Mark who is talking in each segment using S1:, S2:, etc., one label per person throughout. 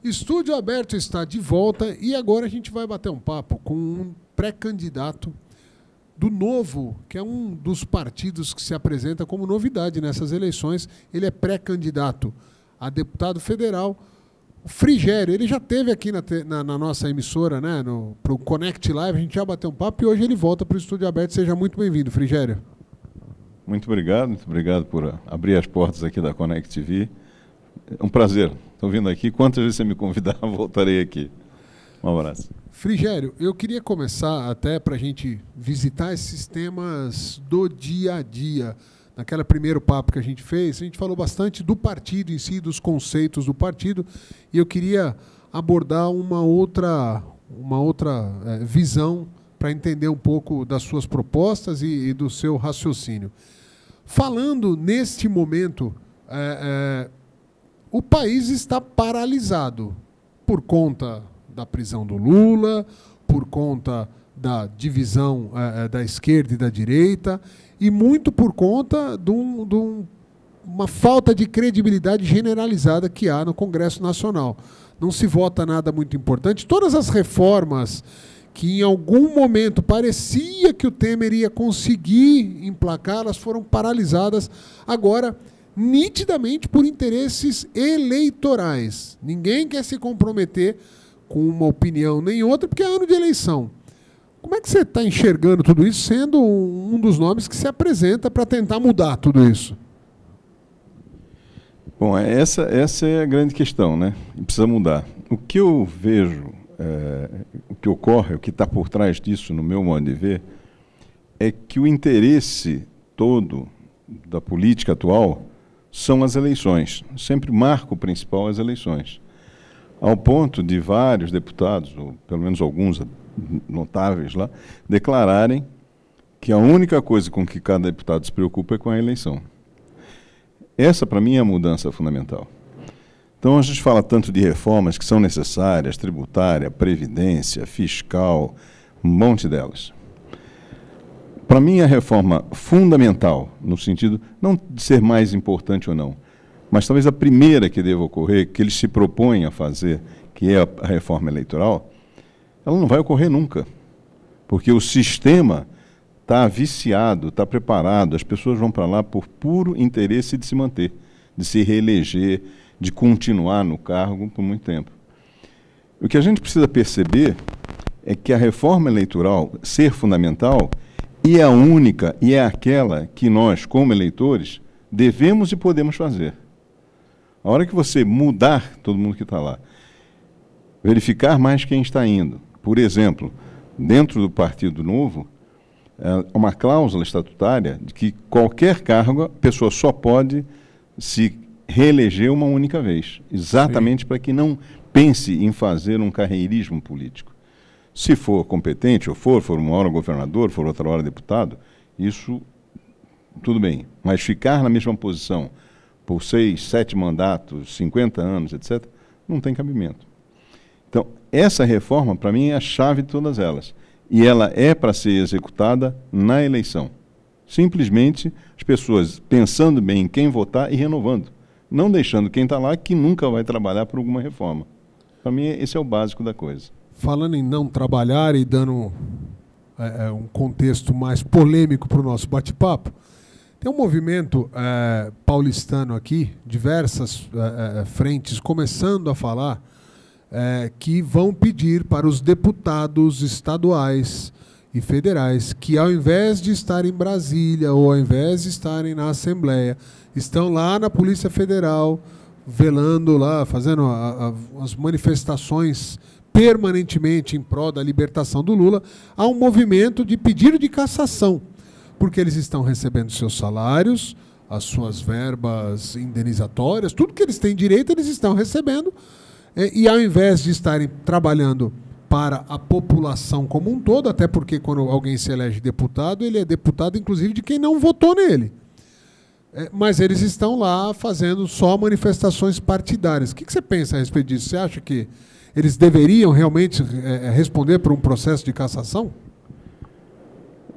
S1: Estúdio Aberto está de volta e agora a gente vai bater um papo com um pré-candidato do Novo, que é um dos partidos que se apresenta como novidade nessas eleições. Ele é pré-candidato a deputado federal. O Frigério, ele já esteve aqui na nossa emissora, né, para o Connect Live, a gente já bateu um papo e hoje ele volta para o Estúdio Aberto. Seja muito bem-vindo, Frigério.
S2: Muito obrigado por abrir as portas aqui da Connect TV. É um prazer. Estou vindo aqui. Quantas vezes você me convidar, voltarei aqui. Um abraço.
S1: Frigério, eu queria começar até para a gente visitar esses temas do dia a dia. Naquele primeiro papo que a gente fez, a gente falou bastante do partido em si, dos conceitos do partido, e eu queria abordar uma outra visão para entender um pouco das suas propostas e do seu raciocínio. Falando neste momento, o país está paralisado por conta da prisão do Lula, por conta da divisão da esquerda e da direita, e muito por conta de uma falta de credibilidade generalizada que há no Congresso Nacional. Não se vota nada muito importante. Todas as reformas que em algum momento parecia que o Temer ia conseguir emplacar, elas foram paralisadas agora nitidamente por interesses eleitorais. Ninguém quer se comprometer com uma opinião nem outra, porque é ano de eleição. Como é que você está enxergando tudo isso, sendo um dos nomes que se apresenta para tentar mudar tudo isso?
S2: Bom, essa é a grande questão, né? E precisa mudar. O que eu vejo, o que ocorre, o que está por trás disso, no meu modo de ver, é que o interesse todo da política atual são as eleições. Sempre marco principal as eleições. Ao ponto de vários deputados, ou pelo menos alguns notáveis lá, declararem que a única coisa com que cada deputado se preocupa é com a eleição. Essa, para mim, é a mudança fundamental. Então, a gente fala tanto de reformas que são necessárias, tributária, previdência, fiscal, um monte delas. Para mim, a reforma fundamental, no sentido não de ser mais importante ou não, mas talvez a primeira que deva ocorrer, que eles se propõem a fazer, que é a reforma eleitoral, ela não vai ocorrer nunca, porque o sistema está viciado, está preparado, as pessoas vão para lá por puro interesse de se manter, de se reeleger, de continuar no cargo por muito tempo. O que a gente precisa perceber é que a reforma eleitoral ser fundamental e é a única, e é aquela que nós, como eleitores, devemos e podemos fazer. A hora que você mudar todo mundo que está lá, verificar mais quem está indo. Por exemplo, dentro do Partido Novo, uma cláusula estatutária de que qualquer cargo a pessoa só pode se reeleger uma única vez, exatamente para que não pense em fazer um carreirismo político. Se for competente, ou for uma hora governador, for outra hora deputado, isso tudo bem. Mas ficar na mesma posição por 6, 7 mandatos, 50 anos, etc., não tem cabimento. Então, essa reforma, para mim, é a chave de todas elas. E ela é para ser executada na eleição. Simplesmente as pessoas pensando bem em quem votar e renovando. Não deixando quem está lá que nunca vai trabalhar por alguma reforma. Para mim, esse é o básico da coisa.
S1: Falando em não trabalhar e dando um contexto mais polêmico para o nosso bate-papo, tem um movimento paulistano aqui, diversas frentes começando a falar que vão pedir para os deputados estaduais e federais que, ao invés de estarem em Brasília ou ao invés de estarem na Assembleia, estão lá na Polícia Federal, velando lá, fazendo as manifestações permanentemente em prol da libertação do Lula. Há um movimento de pedido de cassação, porque eles estão recebendo seus salários, as suas verbas indenizatórias, tudo que eles têm direito eles estão recebendo, e ao invés de estarem trabalhando para a população como um todo, até porque quando alguém se elege deputado, ele é deputado inclusive de quem não votou nele. Mas eles estão lá fazendo só manifestações partidárias. O que você pensa a respeito disso? Você acha que eles deveriam realmente responder por um processo de cassação?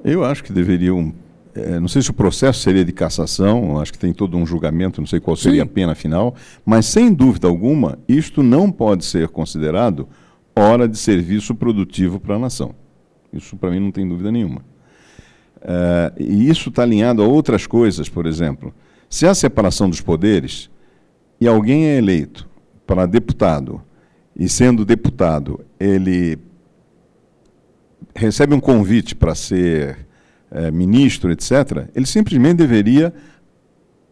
S2: Eu acho que deveriam não sei se o processo seria de cassação, acho que tem todo um julgamento, não sei qual seria a pena final, mas sem dúvida alguma, isto não pode ser considerado hora de serviço produtivo para a nação. Isso para mim não tem dúvida nenhuma. E isso está alinhado a outras coisas, por exemplo, se há separação dos poderes e alguém é eleito para deputado, e sendo deputado, ele recebe um convite para ser ministro, etc., ele simplesmente deveria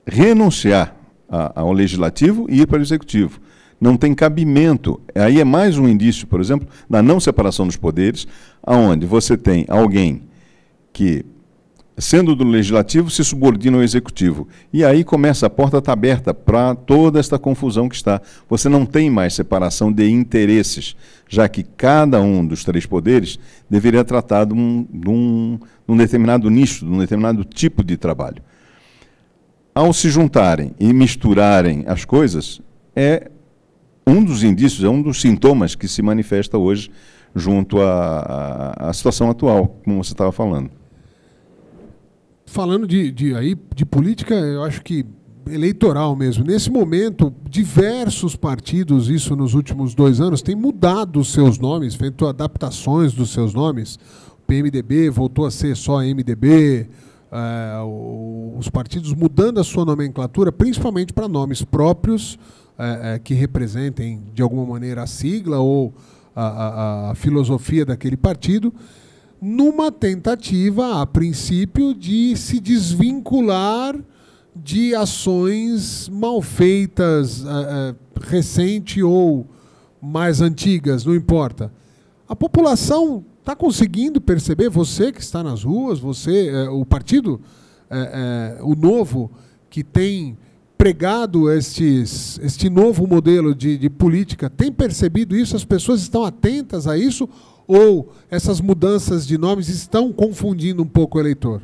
S2: renunciar ao legislativo e ir para o executivo. Não tem cabimento. Aí é mais um indício, por exemplo, da não separação dos poderes, onde você tem alguém que, sendo do legislativo, se subordina ao executivo. E aí começa, a porta está aberta para toda esta confusão que está. Você não tem mais separação de interesses, já que cada um dos três poderes deveria tratar de um determinado nicho, de um determinado tipo de trabalho. Ao se juntarem e misturarem as coisas, é um dos indícios, é um dos sintomas que se manifesta hoje junto à situação atual, como você estava falando.
S1: Falando de política, eu acho que eleitoral mesmo. Nesse momento, diversos partidos, isso nos últimos 2 anos, têm mudado os seus nomes, feito adaptações dos seus nomes. O PMDB voltou a ser só MDB, os partidos mudando a sua nomenclatura, principalmente para nomes próprios, que representem, de alguma maneira, a sigla ou a filosofia daquele partido, numa tentativa, a princípio, de se desvincular de ações mal feitas, recente ou mais antigas, não importa. A população está conseguindo perceber, você que está nas ruas, o partido, o Novo, que tem pregado este novo modelo de política, tem percebido isso? As pessoas estão atentas a isso? Ou essas mudanças de nomes estão confundindo um pouco o eleitor?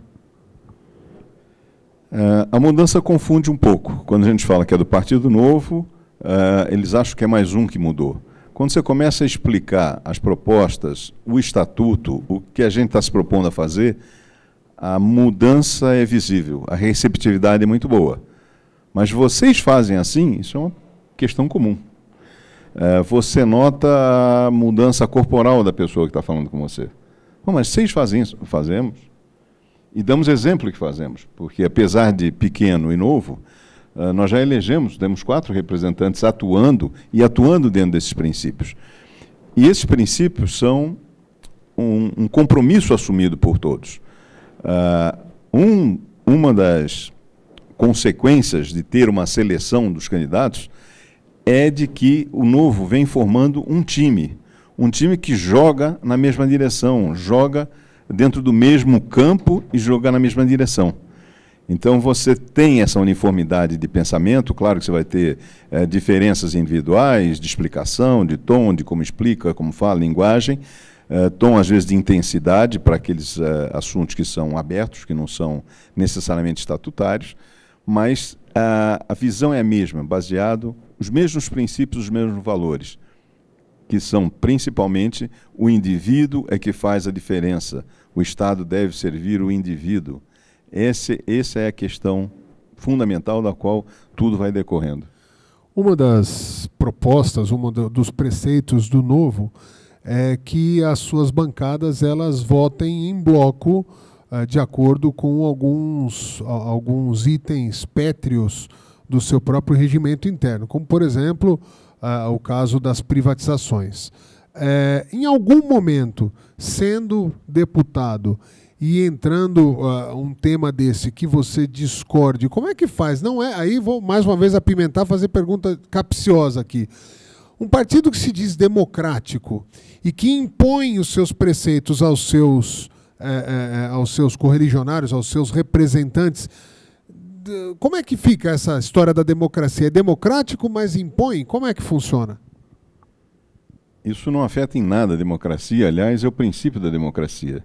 S2: A mudança confunde um pouco. Quando a gente fala que é do Partido Novo, eles acham que é mais um que mudou. Quando você começa a explicar as propostas, o estatuto, o que a gente está se propondo a fazer, a mudança é visível, a receptividade é muito boa. Mas vocês fazem assim, isso é uma questão comum. Você nota a mudança corporal da pessoa que está falando com você. Mas vocês fazem isso? Fazemos. E damos exemplo que fazemos, porque apesar de pequeno e novo, nós já elegemos, temos 4 representantes atuando dentro desses princípios. E esses princípios são um compromisso assumido por todos. Uma das consequências de ter uma seleção dos candidatos é de que o Novo vem formando um time que joga na mesma direção, joga dentro do mesmo campo e joga na mesma direção. Então você tem essa uniformidade de pensamento, claro que você vai ter diferenças individuais, de explicação, de tom, de como explica, como fala, linguagem, tom às vezes de intensidade para aqueles assuntos que são abertos, que não são necessariamente estatutários, mas a visão é a mesma, baseado os mesmos princípios, os mesmos valores, que são principalmente o indivíduo é que faz a diferença. O Estado deve servir o indivíduo. Essa é a questão fundamental da qual tudo vai decorrendo.
S1: Uma das propostas, dos preceitos do Novo é que as suas bancadas elas votem em bloco de acordo com alguns itens pétreos do seu próprio regimento interno, como, por exemplo, o caso das privatizações. Em algum momento, sendo deputado e entrando um tema desse que você discorde, como é que faz? Não é? Aí vou mais uma vez apimentar, fazer pergunta capciosa aqui. Um partido que se diz democrático e que impõe os seus preceitos aos seus correligionários, aos seus representantes, como é que fica essa história da democracia? É democrático, mas impõe? Como é que funciona?
S2: Isso não afeta em nada a democracia, aliás, é o princípio da democracia.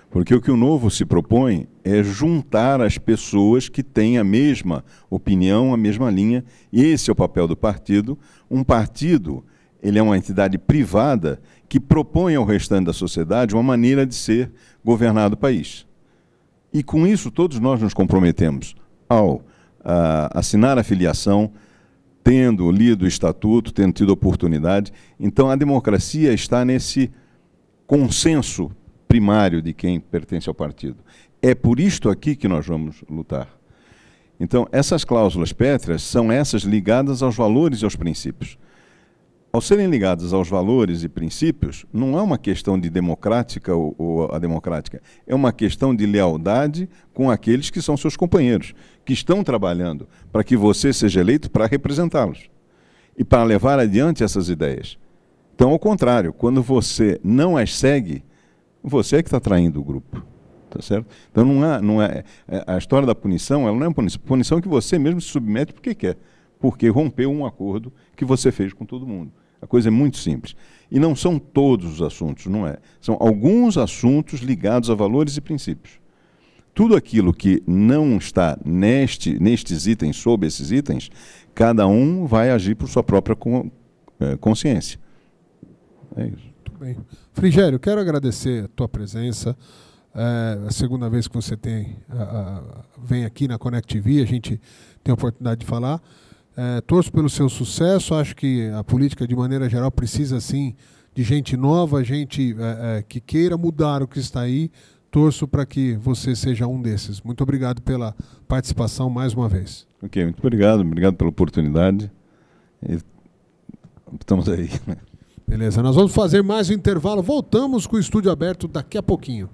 S2: Porque o que o Novo se propõe é juntar as pessoas que têm a mesma opinião, a mesma linha, e esse é o papel do partido. Um partido, ele é uma entidade privada que propõe ao restante da sociedade uma maneira de ser governado o país. E com isso todos nós nos comprometemos ao assinar a filiação, tendo lido o estatuto, tendo tido oportunidade. Então a democracia está nesse consenso primário de quem pertence ao partido. É por isto aqui que nós vamos lutar. Então essas cláusulas pétreas são essas ligadas aos valores e aos princípios. Ao serem ligadas aos valores e princípios, não é uma questão de democrática ou ademocrática, é uma questão de lealdade com aqueles que são seus companheiros, que estão trabalhando para que você seja eleito para representá-los e para levar adiante essas ideias. Então, ao contrário, quando você não as segue, você é que está traindo o grupo. Tá certo? Então, a história da punição, ela não é uma punição que você mesmo se submete porque quer, porque rompeu um acordo que você fez com todo mundo. A coisa é muito simples. E não são todos os assuntos, não é? São alguns assuntos ligados a valores e princípios. Tudo aquilo que não está nestes itens, sob esses itens, cada um vai agir por sua própria consciência. É isso.
S1: Muito bem. Frigério, quero agradecer a tua presença. É a segunda vez que você vem aqui na Connect TV, a gente tem a oportunidade de falar. Torço pelo seu sucesso, acho que a política, de maneira geral, precisa, sim, de gente nova, gente que queira mudar o que está aí. Torço para que você seja um desses. Muito obrigado pela participação mais uma vez.
S2: Ok, muito obrigado pela oportunidade. Estamos aí.
S1: Beleza, nós vamos fazer mais um intervalo. Voltamos com o estúdio aberto daqui a pouquinho.